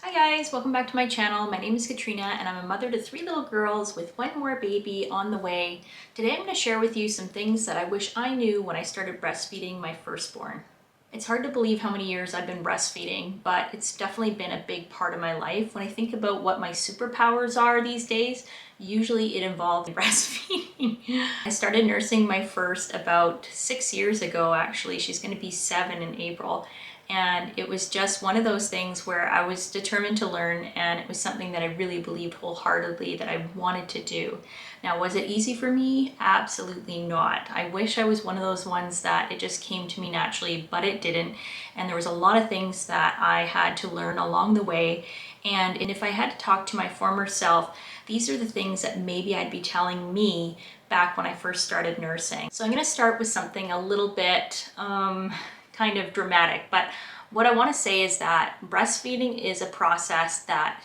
Hi guys, welcome back to my channel. My name is Katrina and I'm a mother to 3 little girls with 1 more baby on the way. Today I'm going to share with you some things that I wish I knew when I started breastfeeding my firstborn. It's hard to believe how many years I've been breastfeeding, but it's definitely been a big part of my life. When I think about what my superpowers are these days, usually it involves breastfeeding. I started nursing my first about 6 years ago actually. She's going to be 7 in April. And it was just one of those things where I was determined to learn, and it was something that I really believed wholeheartedly that I wanted to do. Now, was it easy for me? Absolutely not. I wish I was one of those ones that it just came to me naturally, but it didn't. And there was a lot of things that I had to learn along the way. And if I had to talk to my former self, these are the things that maybe I'd be telling me back when I first started nursing. So I'm going to start with something a little bit kind of dramatic, but what I want to say is that breastfeeding is a process that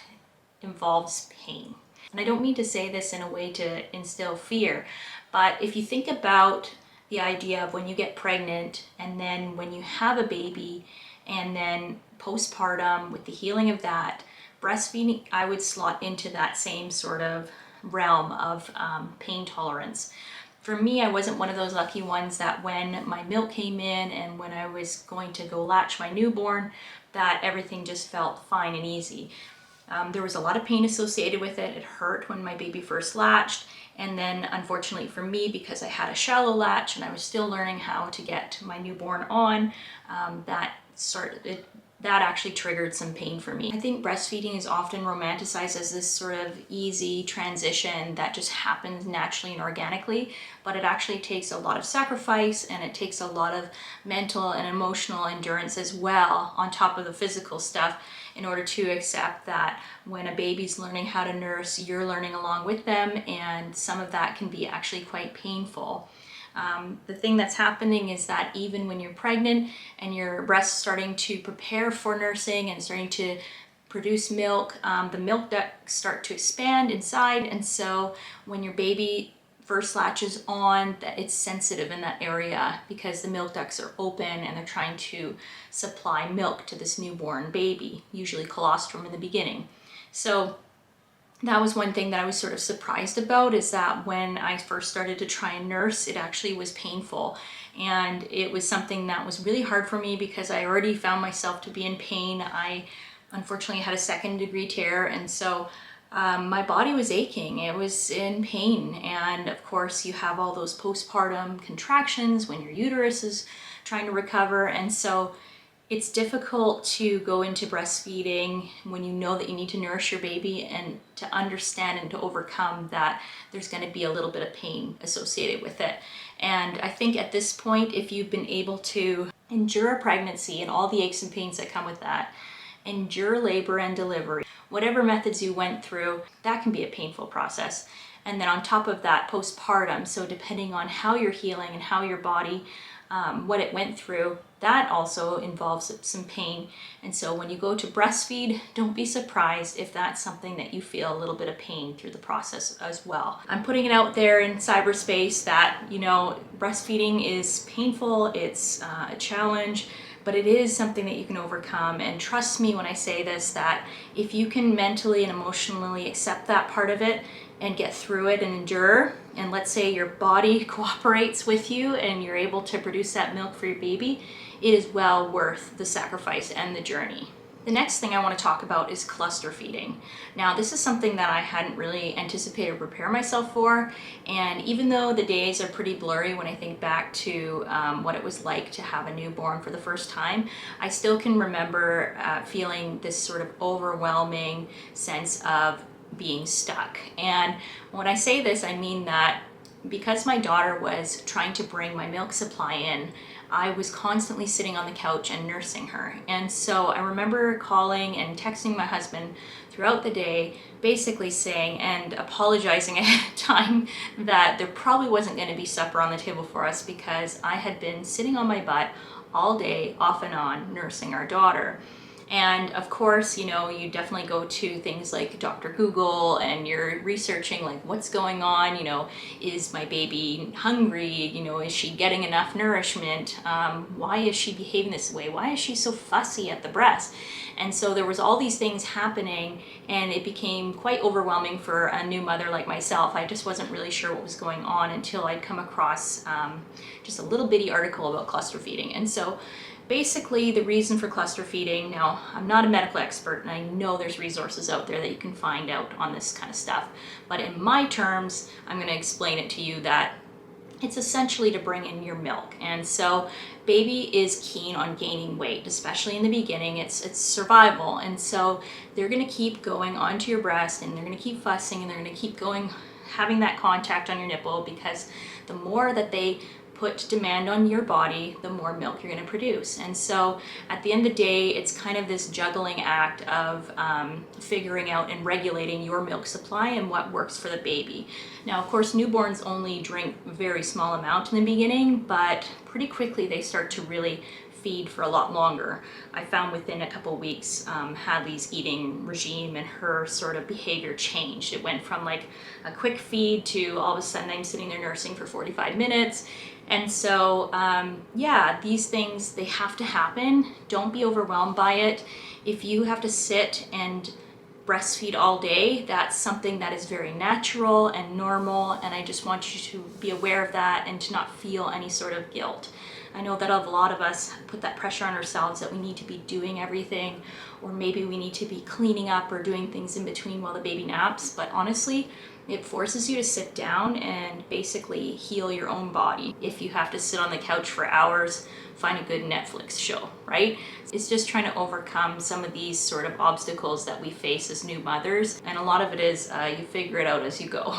involves pain. And I don't mean to say this in a way to instill fear, but if you think about the idea of when you get pregnant and then when you have a baby and then postpartum with the healing of that, breastfeeding I would slot into that same sort of realm of pain tolerance. For me, I wasn't one of those lucky ones that when my milk came in and when I was going to go latch my newborn, that everything just felt fine and easy. There was a lot of pain associated with it. It hurt when my baby first latched. And then unfortunately for me, because I had a shallow latch and I was still learning how to get my newborn on, that actually triggered some pain for me. I think breastfeeding is often romanticized as this sort of easy transition that just happens naturally and organically, but it actually takes a lot of sacrifice and it takes a lot of mental and emotional endurance as well, on top of the physical stuff, in order to accept that when a baby's learning how to nurse, you're learning along with them, and some of that can be actually quite painful. The thing that's happening is that even when you're pregnant and your breast's starting to prepare for nursing and starting to produce milk, the milk ducts start to expand inside, and so when your baby first latches on, that it's sensitive in that area because the milk ducts are open and they're trying to supply milk to this newborn baby, usually colostrum in the beginning. So that was one thing that I was sort of surprised about, is that when I first started to try and nurse, it actually was painful. And it was something that was really hard for me because I already found myself to be in pain. I unfortunately had a 2nd-degree tear, and so my body was aching. It was in pain. And of course, you have all those postpartum contractions when your uterus is trying to recover. And so it's difficult to go into breastfeeding when you know that you need to nourish your baby and to understand and to overcome that there's going to be a little bit of pain associated with it. And I think at this point, if you've been able to endure a pregnancy and all the aches and pains that come with that, endure labor and delivery, whatever methods you went through, that can be a painful process. And then on top of that, postpartum, so depending on how you're healing and how your body, what it went through, that also involves some pain. And so when you go to breastfeed, don't be surprised if that's something that you feel a little bit of pain through the process as well. I'm putting it out there in cyberspace that, breastfeeding is painful, it's a challenge, but it is something that you can overcome. And trust me when I say this, that if you can mentally and emotionally accept that part of it and get through it and endure, and let's say your body cooperates with you and you're able to produce that milk for your baby, it is well worth the sacrifice and the journey. The next thing I want to talk about is cluster feeding. Now, this is something that I hadn't really anticipated or prepared myself for, and even though the days are pretty blurry when I think back to what it was like to have a newborn for the first time, I still can remember feeling this sort of overwhelming sense of being stuck. And when I say this, I mean that because my daughter was trying to bring my milk supply in, I was constantly sitting on the couch and nursing her. And so I remember calling and texting my husband throughout the day, basically saying and apologizing ahead of time that there probably wasn't going to be supper on the table for us because I had been sitting on my butt all day, off and on, nursing our daughter. And of course, you know, you definitely go to things like Dr. Google and you're researching like what's going on, you know, is my baby hungry? You know, is she getting enough nourishment? Why is she behaving this way? Why is she so fussy at the breast? And so there was all these things happening, and it became quite overwhelming for a new mother like myself. I just wasn't really sure what was going on until I'd come across just a little bitty article about cluster feeding. And so basically the reason for cluster feeding, now I'm not a medical expert and I know there's resources out there that you can find out on this kind of stuff, but in my terms, I'm going to explain it to you that it's essentially to bring in your milk. And so baby is keen on gaining weight, especially in the beginning. It's survival. And so they're going to keep going onto your breast, and they're going to keep fussing, and they're going to keep going, having that contact on your nipple, because the more that they put demand on your body, the more milk you're going to produce. And so at the end of the day, it's kind of this juggling act of figuring out and regulating your milk supply and what works for the baby. Now, of course, newborns only drink a very small amount in the beginning, but pretty quickly they start to really feed for a lot longer. I found within a couple weeks, Hadley's eating regime and her sort of behavior changed. It went from like a quick feed to all of a sudden I'm sitting there nursing for 45 minutes. And so, yeah, these things, they have to happen. Don't be overwhelmed by it. If you have to sit and breastfeed all day, that's something that is very natural and normal. And I just want you to be aware of that and to not feel any sort of guilt. I know that a lot of us put that pressure on ourselves that we need to be doing everything, or maybe we need to be cleaning up or doing things in between while the baby naps. But honestly, it forces you to sit down and basically heal your own body. If you have to sit on the couch for hours, find a good Netflix show, right? It's just trying to overcome some of these sort of obstacles that we face as new mothers. And a lot of it is you figure it out as you go.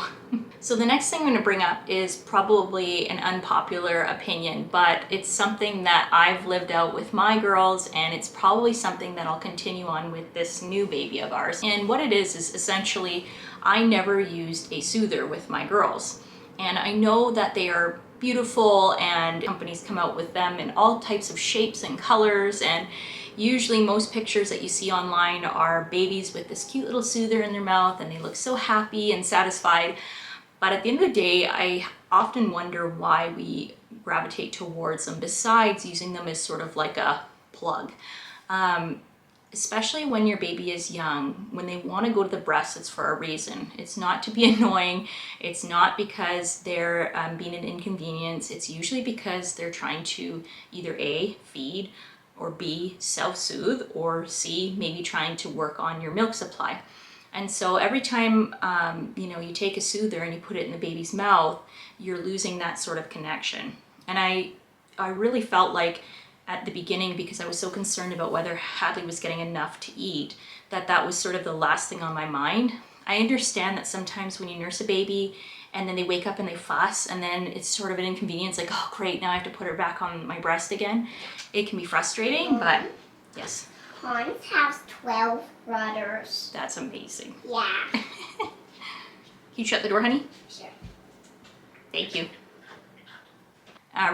So the next thing I'm going to bring up is probably an unpopular opinion, but it's something that I've lived out with my girls, and it's probably something that I'll continue on with this new baby of ours. And what it is essentially, I never used a soother with my girls. And I know that they are beautiful, and companies come out with them in all types of shapes and colors, and usually most pictures that you see online are babies with this cute little soother in their mouth, and they look so happy and satisfied. But at the end of the day, I often wonder why we gravitate towards them besides using them as sort of like a plug. Especially when your baby is young, when they want to go to the breast, it's for a reason. It's not to be annoying. It's not because they're being an inconvenience. It's usually because they're trying to either A, feed, or B, self-soothe, or C, maybe trying to work on your milk supply. And so every time you take a soother and you put it in the baby's mouth, you're losing that sort of connection. And I really felt like at the beginning, because I was so concerned about whether Hadley was getting enough to eat, that was sort of the last thing on my mind. I understand that sometimes when you nurse a baby and then they wake up and they fuss, and then it's sort of an inconvenience, like, oh great, now I have to put her back on my breast again. It can be frustrating, but yes. Hans has 12 brothers. That's amazing. Yeah. Can you shut the door, honey? Sure. Thank you.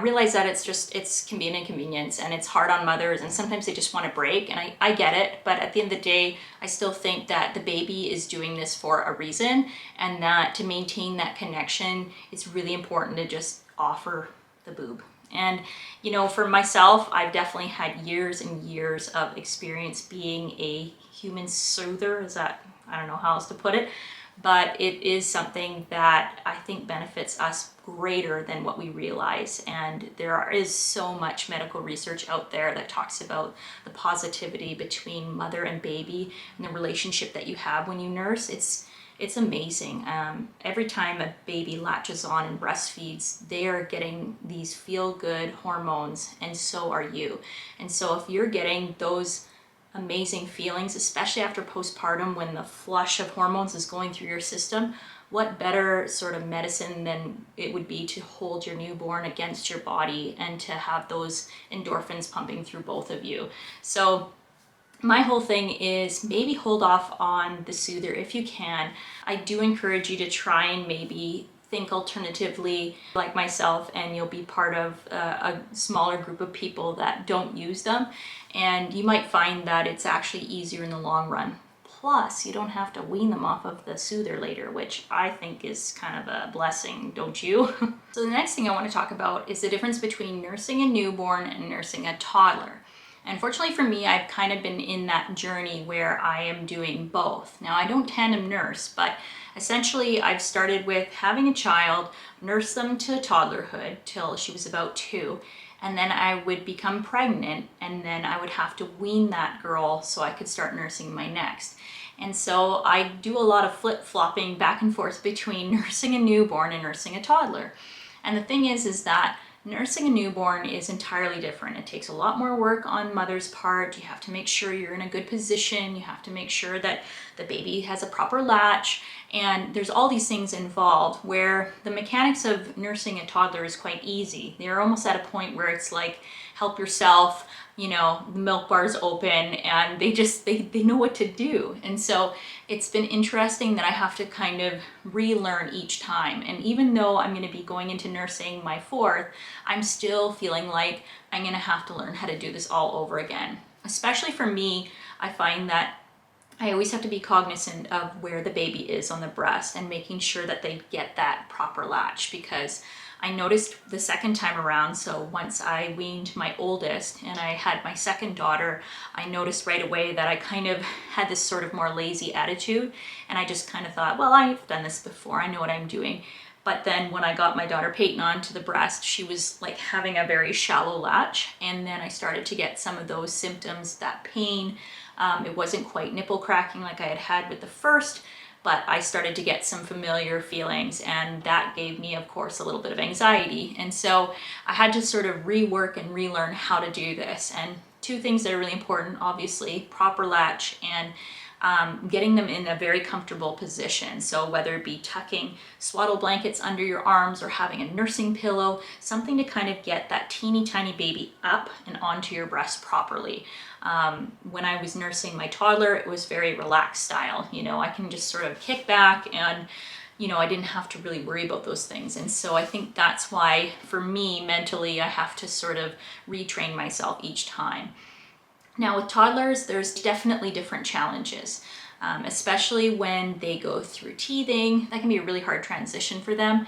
Realize that it can be an inconvenience, and it's hard on mothers, and sometimes they just want a break, and I get it, but at the end of the day, I still think that the baby is doing this for a reason, and that to maintain that connection, it's really important to just offer the boob. And for myself, I've definitely had years and years of experience being a human soother. I don't know how else to put it, but it is something that I think benefits us greater than what we realize. And there is so much medical research out there that talks about the positivity between mother and baby and the relationship that you have when you nurse. It's amazing. Every time a baby latches on and breastfeeds, they are getting these feel-good hormones, and so are you. And so if you're getting those amazing feelings, especially after postpartum when the flush of hormones is going through your system, what better sort of medicine than it would be to hold your newborn against your body and to have those endorphins pumping through both of you. So my whole thing is maybe hold off on the soother if you can. I do encourage you to try and maybe think alternatively like myself, and you'll be part of a smaller group of people that don't use them, and you might find that it's actually easier in the long run. Plus, you don't have to wean them off of the Soother later, which I think is kind of a blessing, don't you? So the next thing I want to talk about is the difference between nursing a newborn and nursing a toddler. Unfortunately for me, I've kind of been in that journey where I am doing both. Now, I don't tandem nurse, but essentially I've started with having a child, nurse them to toddlerhood till she was about 2, and then I would become pregnant, and then I would have to wean that girl so I could start nursing my next. And so I do a lot of flip-flopping back and forth between nursing a newborn and nursing a toddler. And the thing is that nursing a newborn is entirely different. It takes a lot more work on mother's part. You have to make sure you're in a good position. You have to make sure that the baby has a proper latch. And there's all these things involved, where the mechanics of nursing a toddler is quite easy. They're almost at a point where it's like, help yourself, you know, the milk bar's open, and they know what to do. And so it's been interesting that I have to kind of relearn each time. And even though I'm going to be going into nursing my 4th, I'm still feeling like I'm going to have to learn how to do this all over again. Especially for me, I find that I always have to be cognizant of where the baby is on the breast and making sure that they get that proper latch, because I noticed the second time around, so once I weaned my oldest and I had my second daughter, I noticed right away that I kind of had this sort of more lazy attitude, and I just kind of thought, well, I've done this before, I know what I'm doing. But then when I got my daughter Peyton onto the breast, she was like having a very shallow latch, and then I started to get some of those symptoms, that pain. It wasn't quite nipple cracking like I had had with the first, but I started to get some familiar feelings, and that gave me, of course, a little bit of anxiety. And so I had to sort of rework and relearn how to do this. And 2 things that are really important, obviously, proper latch and getting them in a very comfortable position. So whether it be tucking swaddle blankets under your arms or having a nursing pillow, something to kind of get that teeny tiny baby up and onto your breast properly. When I was nursing my toddler, it was very relaxed style. You know, I can just sort of kick back, and you know, I didn't have to really worry about those things. And so I think that's why, for me, mentally, I have to sort of retrain myself each time. Now with toddlers, there's definitely different challenges, especially when they go through teething. That can be a really hard transition for them.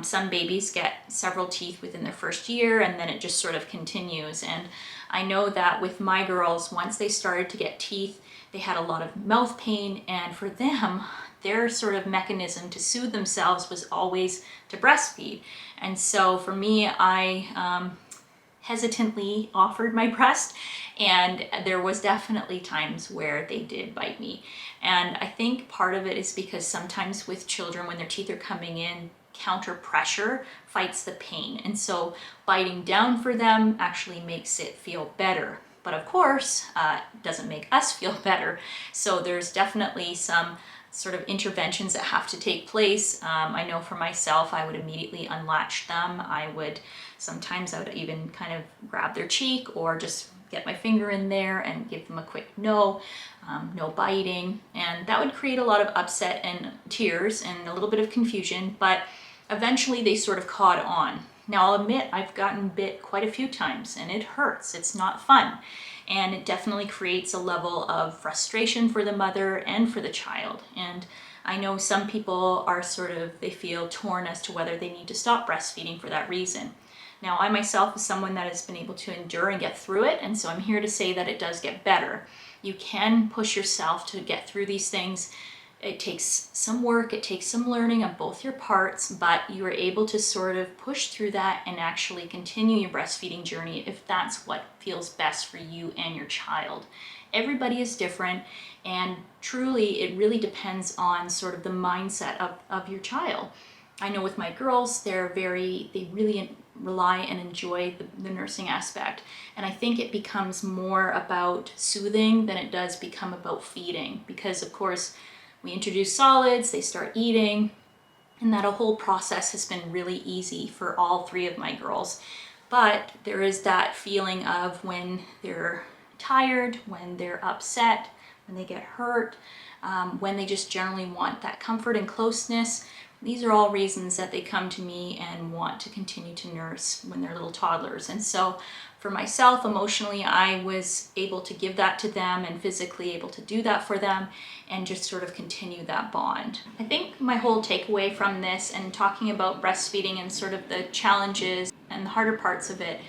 Some babies get several teeth within their first year, and then it just sort of continues. And I know that with my girls, once they started to get teeth, they had a lot of mouth pain, and for them, their sort of mechanism to soothe themselves was always to breastfeed. And so for me, I hesitantly offered my breast, and there was definitely times where they did bite me. And I think part of it is because sometimes with children, when their teeth are coming in, counter pressure fights the pain, and so biting down for them actually makes it feel better. But of course, it doesn't make us feel better. So there's definitely some sort of interventions that have to take place. I know for myself, I would immediately unlatch them. Sometimes I would even kind of grab their cheek or just get my finger in there and give them a quick no biting. And that would create a lot of upset and tears and a little bit of confusion, but eventually they sort of caught on. Now I'll admit I've gotten bit quite a few times, and it hurts. It's not fun. And it definitely creates a level of frustration for the mother and for the child. And I know some people they feel torn as to whether they need to stop breastfeeding for that reason. Now, I myself is someone that has been able to endure and get through it, and so I'm here to say that it does get better. You can push yourself to get through these things. It takes some work, it takes some learning on both your parts, but you are able to sort of push through that and actually continue your breastfeeding journey if that's what feels best for you and your child. Everybody is different, and truly it really depends on sort of the mindset of your child. I know with my girls, they really rely and enjoy the nursing aspect. And I think it becomes more about soothing than it does become about feeding, because of course we introduce solids, they start eating, and that whole process has been really easy for all 3 of my girls. But there is that feeling of when they're tired, when they're upset, when they get hurt, when they just generally want that comfort and closeness. These are all reasons that they come to me and want to continue to nurse when they're little toddlers. And so for myself, emotionally, I was able to give that to them and physically able to do that for them and just sort of continue that bond. I think my whole takeaway from this and talking about breastfeeding and sort of the challenges and the harder parts of it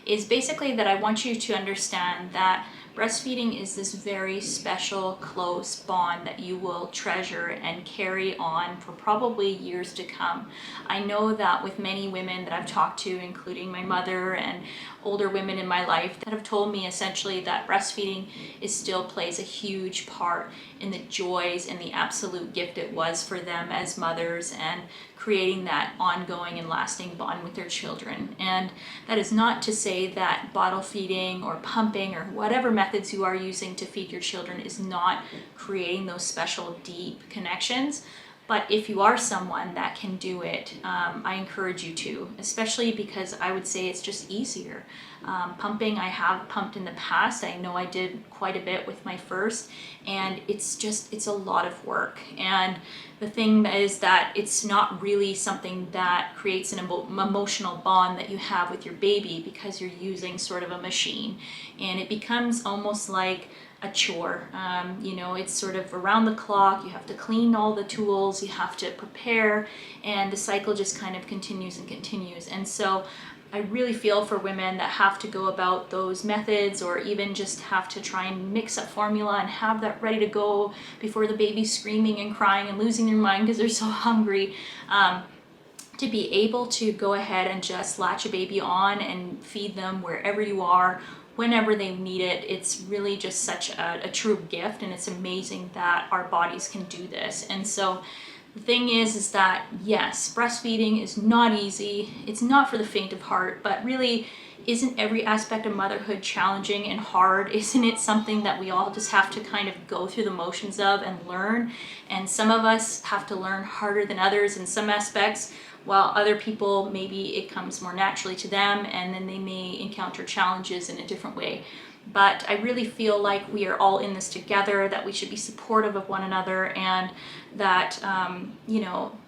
is basically that I want you to understand that breastfeeding is this very special, close bond that you will treasure and carry on for probably years to come. I know that with many women that I've talked to, including my mother and older women in my life, that have told me essentially that breastfeeding still plays a huge part in the joys and the absolute gift it was for them as mothers and creating that ongoing and lasting bond with their children. And that is not to say that bottle feeding or pumping or whatever methods you are using to feed your children is not creating those special, deep connections. But if you are someone that can do it, I encourage you to, especially because I would say it's just easier. Pumping, I have pumped in the past. I know I did quite a bit with my first, and it's a lot of work. And the thing is that it's not really something that creates an emotional bond that you have with your baby because you're using sort of a machine, and it becomes almost like a chore. It's sort of around the clock. You have to clean all the tools, you have to prepare, and the cycle just kind of continues and continues. And so I really feel for women that have to go about those methods, or even just have to try and mix up formula and have that ready to go before the baby's screaming and crying and losing their mind because they're so hungry. To be able to go ahead and just latch a baby on and feed them wherever you are, whenever they need it, it's really just such a true gift, and it's amazing that our bodies can do this. And so the thing is that yes, breastfeeding is not easy. It's not for the faint of heart, but really, isn't every aspect of motherhood challenging and hard? Isn't it something that we all just have to kind of go through the motions of and learn? And some of us have to learn harder than others in some aspects, while other people, maybe it comes more naturally to them, and then they may encounter challenges in a different way. But I really feel like we are all in this together, that we should be supportive of one another, and that,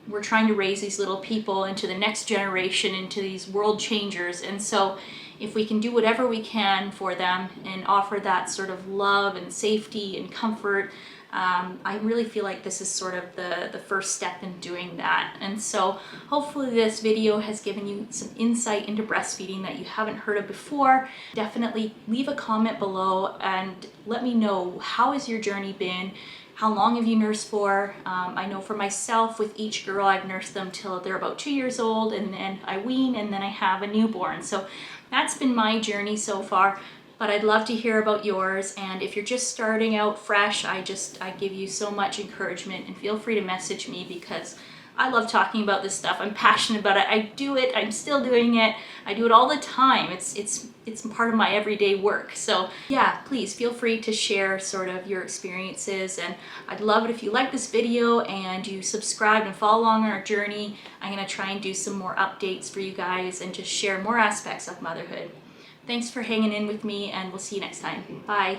we're trying to raise these little people into the next generation, into these world changers. And so if we can do whatever we can for them and offer that sort of love and safety and comfort, I really feel like this is sort of the first step in doing that. And so hopefully this video has given you some insight into breastfeeding that you haven't heard of before. Definitely leave a comment below and let me know, how has your journey been? How long have you nursed for? I know for myself, with each girl, I've nursed them till they're about 2 years old, and then I wean, and then I have a newborn. So that's been my journey so far. But I'd love to hear about yours. And if you're just starting out fresh, I give you so much encouragement, and feel free to message me because I love talking about this stuff. I'm passionate about it. I do it. I'm still doing it. I do it all the time. It's part of my everyday work. So yeah, please feel free to share sort of your experiences. And I'd love it if you like this video and you subscribe and follow along on our journey. I'm going to try and do some more updates for you guys and just share more aspects of motherhood. Thanks for hanging in with me, and we'll see you next time. Bye.